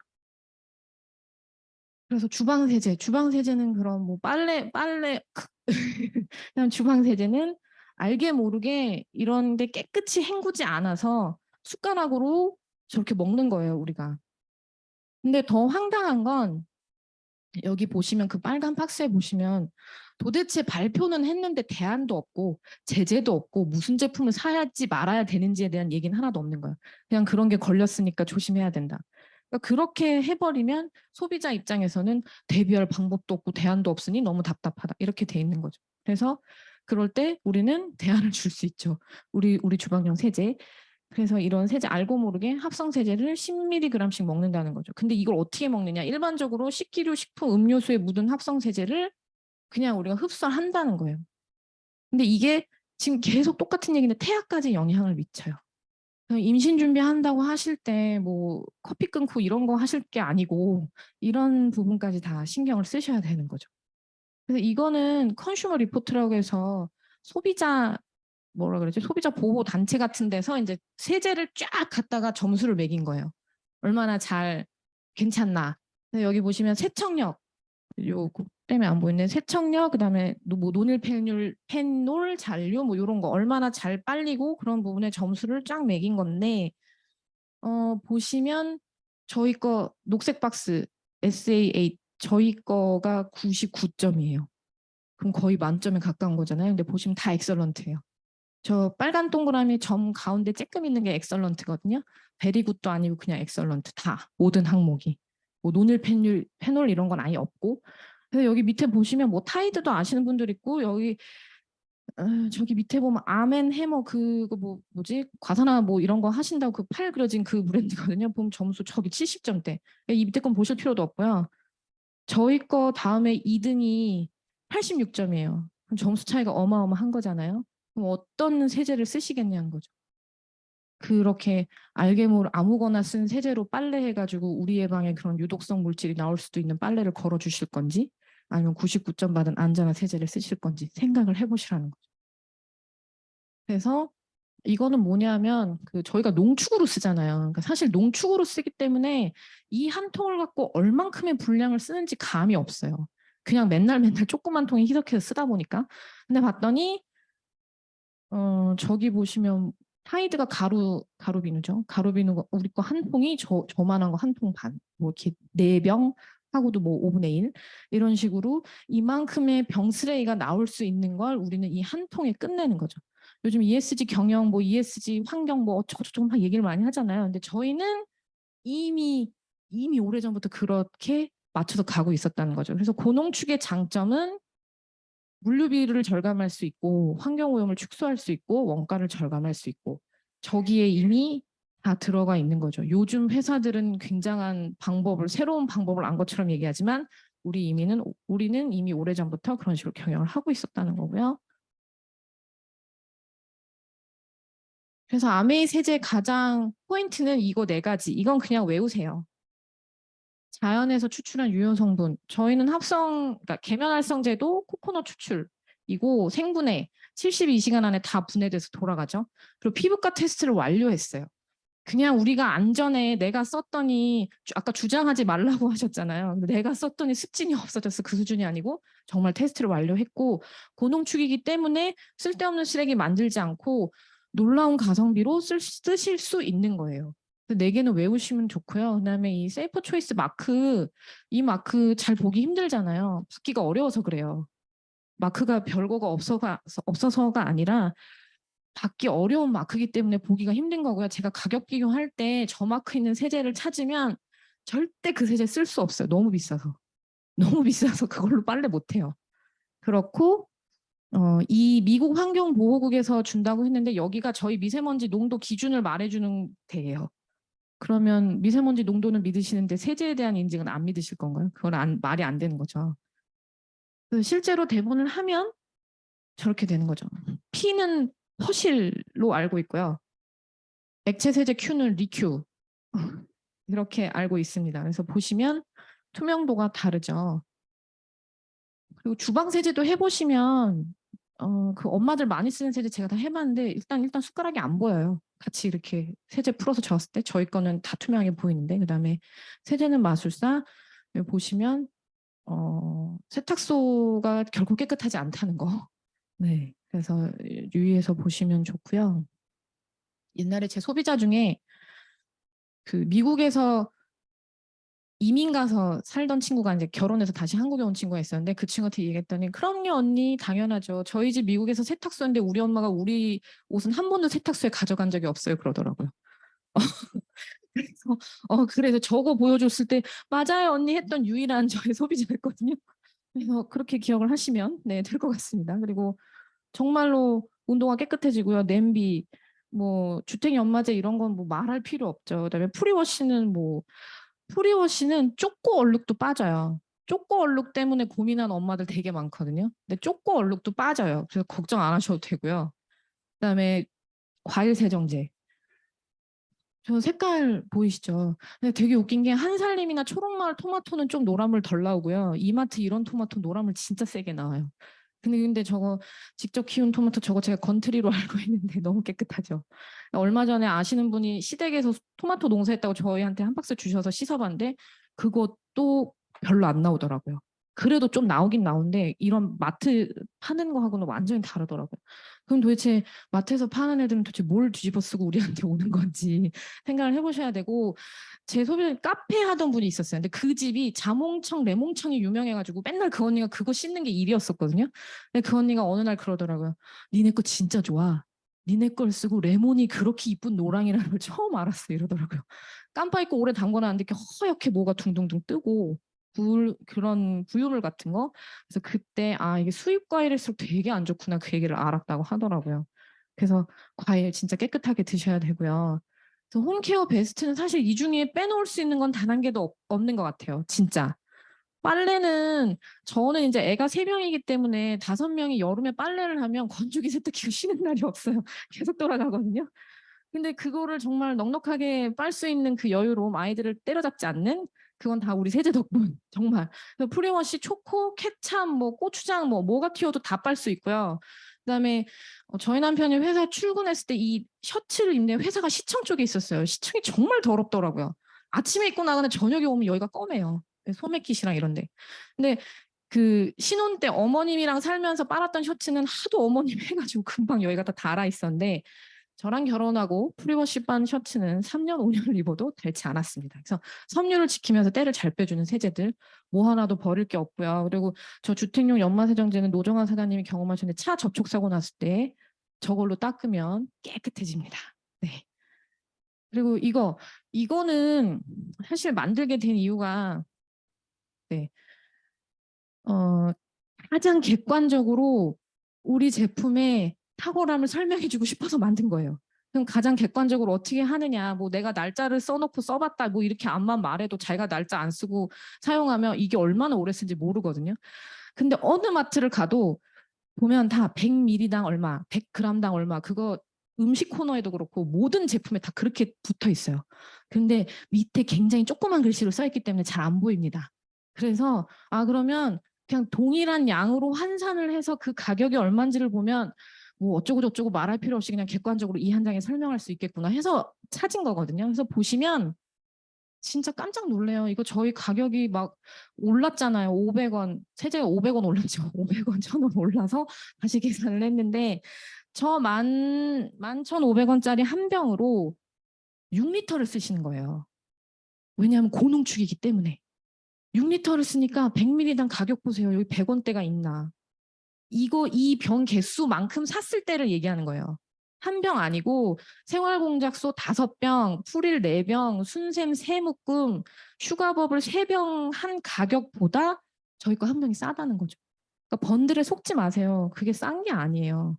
그래서 주방세제는 그런 뭐 빨래 그냥 주방세제는 알게 모르게 이런데 깨끗이 헹구지 않아서 숟가락으로 저렇게 먹는 거예요, 우리가. 근데 더 황당한 건 여기 보시면 그 빨간 박스에 보시면 도대체 발표는 했는데 대안도 없고 제재도 없고 무슨 제품을 사야지 말아야 되는지에 대한 얘기는 하나도 없는 거예요. 그냥 그런 게 걸렸으니까 조심해야 된다. 그러니까 그렇게 해버리면 소비자 입장에서는 대비할 방법도 없고 대안도 없으니 너무 답답하다. 이렇게 돼 있는 거죠. 그래서 그럴 때 우리는 대안을 줄 수 있죠. 우리 주방용 세제. 그래서 이런 세제 알고 모르게 합성 세제를 10mg씩 먹는다는 거죠. 근데 이걸 어떻게 먹느냐? 일반적으로 식기류, 식품, 음료수에 묻은 합성 세제를 그냥 우리가 흡수를 한다는 거예요. 근데 이게 지금 계속 똑같은 얘기인데 태아까지 영향을 미쳐요. 임신 준비한다고 하실 때 뭐 커피 끊고 이런 거 하실 게 아니고 이런 부분까지 다 신경을 쓰셔야 되는 거죠. 그래서 이거는 컨슈머 리포트라고 해서 소비자 뭐라 그러지? 소비자 보호 단체 같은 데서 이제 세제를 쫙 갖다가 점수를 매긴 거예요. 얼마나 잘 괜찮나. 여기 보시면 세척력 요 때문에 안 보이네. 세척력 그다음에 뭐 노닐 페놀 잔류 뭐 이런 거 얼마나 잘 빨리고 그런 부분에 점수를 쫙 매긴 건데 보시면 저희 거 녹색 박스 SA8 저희 거가 99점이에요. 그럼 거의 만점에 가까운 거잖아요. 근데 보시면 다 엑설런트예요. 저 빨간 동그라미 점 가운데 쬐끔 있는 게 엑설런트거든요. 베리굿도 아니고 그냥 엑설런트 다 모든 항목이. 뭐 노닐 페놀 이런 건 아예 없고. 그래서 여기 밑에 보시면 뭐 타이드도 아시는 분들 있고 여기 저기 밑에 보면 아멘 해머 그거 뭐지 과사나 뭐 이런 거 하신다고 그 팔 그려진 그 브랜드거든요. 보면 점수 저기 70점대. 이 밑에 건 보실 필요도 없고요. 저희 거 다음에 2등이 86점이에요. 그럼 점수 차이가 어마어마한 거잖아요. 그럼 어떤 세제를 쓰시겠냐는 거죠. 그렇게 알게모를 아무거나 쓴 세제로 빨래해가지고 우리의 방에 그런 유독성 물질이 나올 수도 있는 빨래를 걸어주실 건지 아니면 99점 받은 안전한 세제를 쓰실 건지 생각을 해보시라는 거죠. 그래서 이거는 뭐냐면 저희가 농축으로 쓰잖아요. 그러니까 사실 농축으로 쓰기 때문에 이 한 통을 갖고 얼만큼의 분량을 쓰는지 감이 없어요. 그냥 맨날 조그만 통에 희석해서 쓰다 보니까. 근데 봤더니 저기 보시면 타이드가 가루비누죠. 가루비누가 우리 거 한 통이 저만한 거 한 통 반. 뭐 이렇게 4병 하고도 뭐 5분의 1 이런 식으로 이만큼의 병스레이가 나올 수 있는 걸 우리는 이 한 통에 끝내는 거죠. 요즘 ESG 경영, 뭐 ESG 환경 뭐 어쩌고저쩌고 막 얘기를 많이 하잖아요. 근데 저희는 이미 오래전부터 그렇게 맞춰서 가고 있었다는 거죠. 그래서 고농축의 장점은 물류비를 절감할 수 있고 환경오염을 축소할 수 있고 원가를 절감할 수 있고 저기에 이미 다 들어가 있는 거죠. 요즘 회사들은 굉장한 새로운 방법을 안 것처럼 얘기하지만 우리는 이미 오래전부터 그런 식으로 경영을 하고 있었다는 거고요. 그래서 아메이 세제 가장 포인트는 이거 4가지. 이건 그냥 외우세요. 자연에서 추출한 유효 성분. 저희는 그러니까 계면활성제도 코코넛 추출이고 생분해 72시간 안에 다 분해돼서 돌아가죠. 그리고 피부과 테스트를 완료했어요. 그냥 우리가 안전에 내가 썼더니 아까 주장하지 말라고 하셨잖아요. 근데 내가 썼더니 습진이 없어졌어. 그 수준이 아니고 정말 테스트를 완료했고 고농축이기 때문에 쓸데없는 쓰레기 만들지 않고 놀라운 가성비로 쓰실 수 있는 거예요. 4개는 외우시면 좋고요. 그다음에 이 세이프 초이스 마크, 이 마크 잘 보기 힘들잖아요. 받기가 어려워서 그래요. 마크가 별거가 없어서가 아니라 받기 어려운 마크이기 때문에 보기가 힘든 거고요. 제가 가격 비교할 때 저 마크 있는 세제를 찾으면 절대 그 세제 쓸 수 없어요. 너무 비싸서. 너무 비싸서 그걸로 빨래 못 해요. 그렇고 이 미국 환경보호국에서 준다고 했는데 여기가 저희 미세먼지 농도 기준을 말해주는 데예요. 그러면 미세먼지 농도는 믿으시는데 세제에 대한 인증은 안 믿으실 건가요? 그건 말이 안 되는 거죠. 실제로 대본을 하면 저렇게 되는 거죠. P는 퍼실로 알고 있고요. 액체 세제 Q는 리큐 이렇게 알고 있습니다. 그래서 보시면 투명도가 다르죠. 그리고 주방 세제도 해보시면 그 엄마들 많이 쓰는 세제 제가 다 해봤는데 일단 숟가락이 안 보여요. 같이 이렇게 세제 풀어서 저었을 때 저희 거는 다 투명하게 보이는데 그다음에 세제는 마술사 여기 보시면 세탁소가 결코 깨끗하지 않다는 거. 네, 그래서 유의해서 보시면 좋고요. 옛날에 제 소비자 중에 그 미국에서 이민 가서 살던 친구가 이제 결혼해서 다시 한국에 온 친구가 있었는데 그 친구한테 얘기했더니 그럼요 언니 당연하죠. 저희 집 미국에서 세탁소인데 우리 엄마가 우리 옷은 한 번도 세탁소에 가져간 적이 없어요 그러더라고요. 그래서 저거 보여줬을 때 맞아요 언니 했던 유일한 저의 소비자였거든요. 그래서 그렇게 기억을 하시면 네, 될 것 같습니다. 그리고 정말로 온도가 깨끗해지고요. 냄비, 뭐 주택 연마제 이런 건 뭐 말할 필요 없죠. 그다음에 프리워시는 좁고 얼룩도 빠져요. 쪼꼬 얼룩 때문에 고민한 엄마들 되게 많거든요. 근데 쪼꼬 얼룩도 빠져요. 그래서 걱정 안 하셔도 되고요. 그다음에 과일 세정제. 저 색깔 보이시죠? 근데 되게 웃긴 게 한살림이나 초록마을 토마토는 좀 노란물 덜 나오고요. 이마트 이런 토마토 노란물 진짜 세게 나와요. 근데 저거 직접 키운 토마토 저거 제가 건트리로 알고 있는데 너무 깨끗하죠. 얼마 전에 아시는 분이 시댁에서 토마토 농사했다고 저희한테 한 박스 주셔서 씻어봤는데 그것도 별로 안 나오더라고요. 그래도 좀 나오긴 나오는데 이런 마트 파는 거하고는 완전히 다르더라고요. 그럼 도대체 마트에서 파는 애들은 도대체 뭘 뒤집어 쓰고 우리한테 오는 건지 생각을 해보셔야 되고, 제 소비는 카페 하던 분이 있었어요. 근데 그 집이 자몽청, 레몽청이 유명해가지고 맨날 그 언니가 그거 씻는 게 일이었었거든요. 근데 그 언니가 어느 날 그러더라고요. 니네 거 진짜 좋아. 니네 걸 쓰고 레몬이 그렇게 이쁜 노랑이라는 걸 처음 알았어 이러더라고요. 깜빡 잊고 오래 담궈놨는데 이렇게 허옇게 뭐가 둥둥둥 뜨고 그런 부유물 같은 거. 그래서 그때 이게 수입 과일일수록 되게 안 좋구나 그 얘기를 알았다고 하더라고요. 그래서 과일 진짜 깨끗하게 드셔야 되고요. 그래서 홈케어 베스트는 사실 이 중에 빼놓을 수 있는 건 단 한 개도 없는 것 같아요. 진짜. 빨래는 저는 이제 애가 3명이기 때문에 5명이 여름에 빨래를 하면 건조기 세탁기가 쉬는 날이 없어요. 계속 돌아가거든요. 근데 그거를 정말 넉넉하게 빨 수 있는 그 여유로움, 아이들을 때려잡지 않는 그건 다 우리 세제 덕분. 정말. 프리워시, 초코, 케찹, 뭐 고추장, 뭐가 튀어도 다 빨 수 있고요. 그다음에 저희 남편이 회사 출근했을 때 이 셔츠를 입는데 회사가 시청 쪽에 있었어요. 시청이 정말 더럽더라고요. 아침에 입고 나가는데 저녁에 오면 여기가 검해요. 소매킷이랑 이런데. 근데 그 신혼 때 어머님이랑 살면서 빨았던 셔츠는 하도 어머님 해가지고 금방 여기가 다 닳아 있었는데, 저랑 결혼하고 프리워시 반 셔츠는 3년, 5년을 입어도 닳지 않았습니다. 그래서 섬유를 지키면서 때를 잘 빼주는 세제들 뭐 하나도 버릴 게 없고요. 그리고 저 주택용 연마세정제는 노정환 사장님이 경험하셨는데 차 접촉사고 났을 때 저걸로 닦으면 깨끗해집니다. 네. 그리고 이거는 사실 만들게 된 이유가, 네, 가장 객관적으로 우리 제품의 탁월함을 설명해주고 싶어서 만든 거예요. 그럼 가장 객관적으로 어떻게 하느냐, 뭐 내가 날짜를 써놓고 써봤다, 뭐 이렇게 암만 말해도 자기가 날짜 안 쓰고 사용하면 이게 얼마나 오래 쓴지 모르거든요. 근데 어느 마트를 가도 보면 다 100ml당 얼마, 100g당 얼마, 그거 음식 코너에도 그렇고 모든 제품에 다 그렇게 붙어 있어요. 근데 밑에 굉장히 조그만 글씨로 써 있기 때문에 잘 안 보입니다. 그래서 그러면 그냥 동일한 양으로 환산을 해서 그 가격이 얼마인지를 보면 뭐 어쩌고 저쩌고 말할 필요 없이 그냥 객관적으로 이 한 장에 설명할 수 있겠구나 해서 찾은 거거든요. 그래서 보시면 진짜 깜짝 놀래요. 이거 저희 가격이 막 올랐잖아요. 500원, 세제가 500원 올랐죠. 500원, 1000원 올라서 다시 계산을 했는데 저 11,500원짜리 한 병으로 6리터를 쓰시는 거예요. 왜냐하면 고농축이기 때문에. 6리터를 쓰니까 100ml당 가격 보세요. 여기 100원대가 있나. 이 병 개수만큼 샀을 때를 얘기하는 거예요. 한 병 아니고 생활공작소 5병, 풀일 4병, 순샘 3묶음, 슈가버블 3병 한 가격보다 저희 거 한 병이 싸다는 거죠. 그러니까 번들에 속지 마세요. 그게 싼 게 아니에요.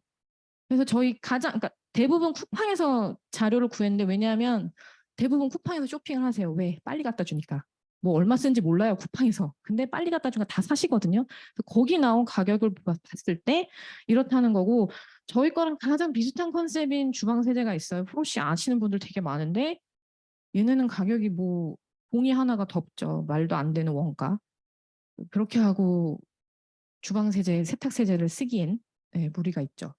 그래서 저희 그러니까 대부분 쿠팡에서 자료를 구했는데, 왜냐하면 대부분 쿠팡에서 쇼핑을 하세요. 왜? 빨리 갖다 주니까. 뭐 얼마 쓴지 몰라요, 쿠팡에서. 근데 빨리 갖다 주니까 다 사시거든요. 거기 나온 가격을 봤을 때 이렇다는 거고, 저희 거랑 가장 비슷한 컨셉인 주방 세제가 있어요. 프로시 아시는 분들 되게 많은데 얘네는 가격이 뭐 봉이 하나가 덥죠. 말도 안 되는 원가. 그렇게 하고 주방 세제, 세탁 세제를 쓰기엔 무리가 있죠.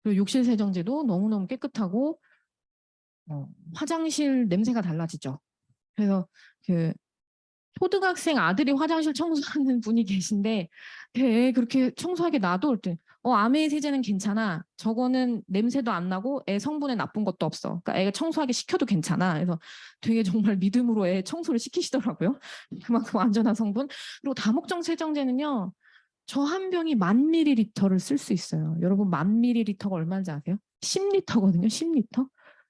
그리고 욕실 세정제도 너무너무 깨끗하고 화장실 냄새가 달라지죠. 그래서 그 초등학생 아들이 화장실 청소하는 분이 계신데 애 그렇게 청소하게 놔둘 때 아메이 세제는 괜찮아. 저거는 냄새도 안 나고 애 성분에 나쁜 것도 없어. 그러니까 애가 청소하게 시켜도 괜찮아. 그래서 되게 정말 믿음으로 애 청소를 시키시더라고요. 그만큼 안전한 성분. 그리고 다목적 세정제는요. 저 한 병이 10,000ml를 쓸 수 있어요. 여러분 10,000ml가 얼마인지 아세요? 10리터거든요. 10리터.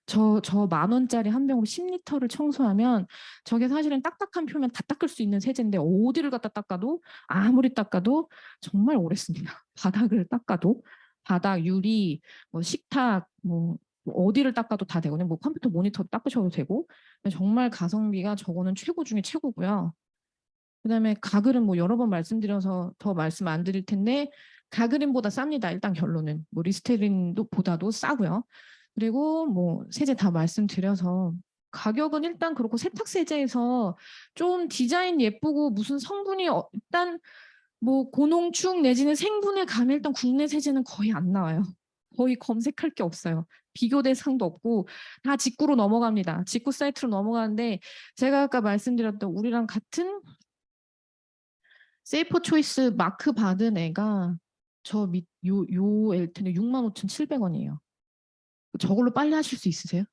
저 10,000원짜리 한 병으로 10리터를 청소하면 저게 사실은 딱딱한 표면 다 닦을 수 있는 세제인데 어디를 갖다 닦아도 아무리 닦아도 정말 오래 씁니다. 바닥을 닦아도 바닥, 유리, 뭐 식탁, 뭐 어디를 닦아도 다 되거든요. 뭐 컴퓨터 모니터 닦으셔도 되고 정말 가성비가 저거는 최고 중에 최고고요. 그다음에 가글은 뭐 여러 번 말씀드려서 더 말씀 안 드릴 텐데 가그린보다 쌉니다. 일단 결론은 뭐 리스테린도 보다도 싸고요. 그리고 뭐 세제 다 말씀드려서 가격은 일단 그렇고 세탁 세제에서 좀 디자인 예쁘고 무슨 성분이 일단 뭐 고농축 내지는 생분해 가면 일단 국내 세제는 거의 안 나와요. 거의 검색할 게 없어요. 비교 대상도 없고 다 직구로 넘어갑니다. 직구 사이트로 넘어가는데 제가 아까 말씀드렸던 우리랑 같은 세이퍼 초이스 마크 받은 애가 요 엘트는 65,700원이에요. 저걸로 빨래 하실 수 있으세요?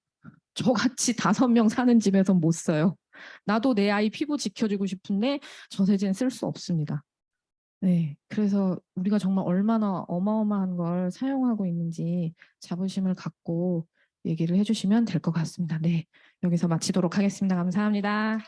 저같이 5명 사는 집에선 못 써요. 나도 내 아이 피부 지켜주고 싶은데 저 세제는 쓸 수 없습니다. 네, 그래서 우리가 정말 얼마나 어마어마한 걸 사용하고 있는지 자부심을 갖고 얘기를 해주시면 될 것 같습니다. 네, 여기서 마치도록 하겠습니다. 감사합니다.